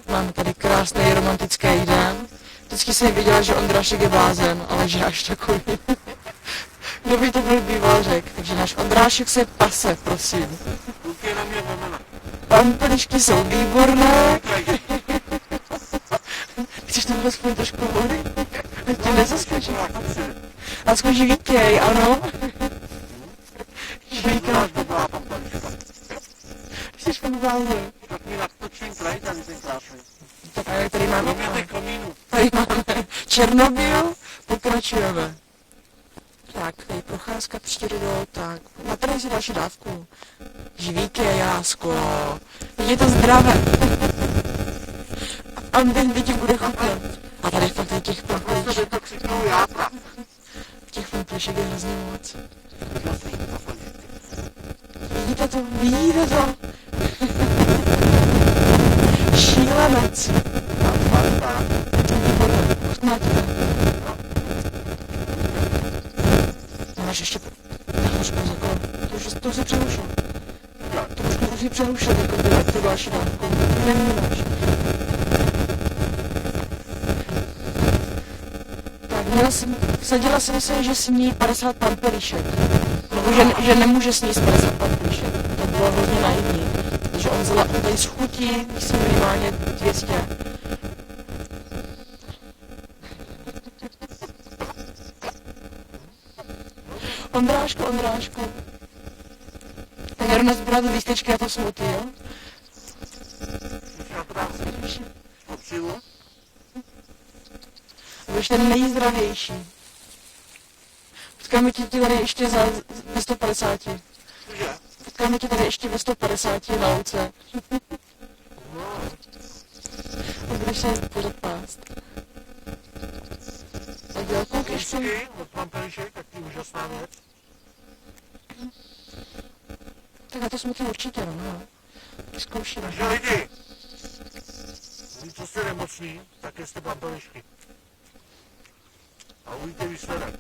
Máme tady krásný romantický den. Vždycky jsem věděla, že Ondrášek je blázen, ale že až takový. Kdo by to byl býval řekl. Takže náš Ondrášek se pase, prosím. Pampelišky jsou výborné. Chceš tam aspoň trošku vody? Ať tě nezaskočí. A skočí Vítěj, ano. Vítěj. Jsi špatný. Tak a tady máme Černobyl, pokračujeme. Tak, tady procházka přírodou, tak, na tady si další dávku. Živíky, jásko, je to zdravé. A ten ti bude chutnat. A tady fakt těch pampelišek. Těch pampelišek je hrozně moc. Vidíte to? Vidíte to? Šílenec. Výborné, chutná ti to. Máš ještě... To už si přerušil. To už si přerušil, jako ty další dávku. Nemůžeš. Tak, vsadila jsem se, že sní 50 pampelišek. Nebo že nemůže sníst 50 pampelišek. To bylo hrozně naivní. Takže on tady z chutí, myslím minimálně 200. Ondrášku. Tak já jdu nazbírat lístečky a to smuty, jo? Budeš ten nejzdravější. Potkáme ti tady ještě ve 150. Potkáme ti tady ještě ve 150 na louce. A budeš se pořád pást. Tak jo, koukeš si. Od pampelišek, tak ty úžasná věc. Tak a to smuty určitě, no. Zkoušíme. Takže lidi, vy, co jste nemocní, tak jste pampelišky. A uvidíte výsledek.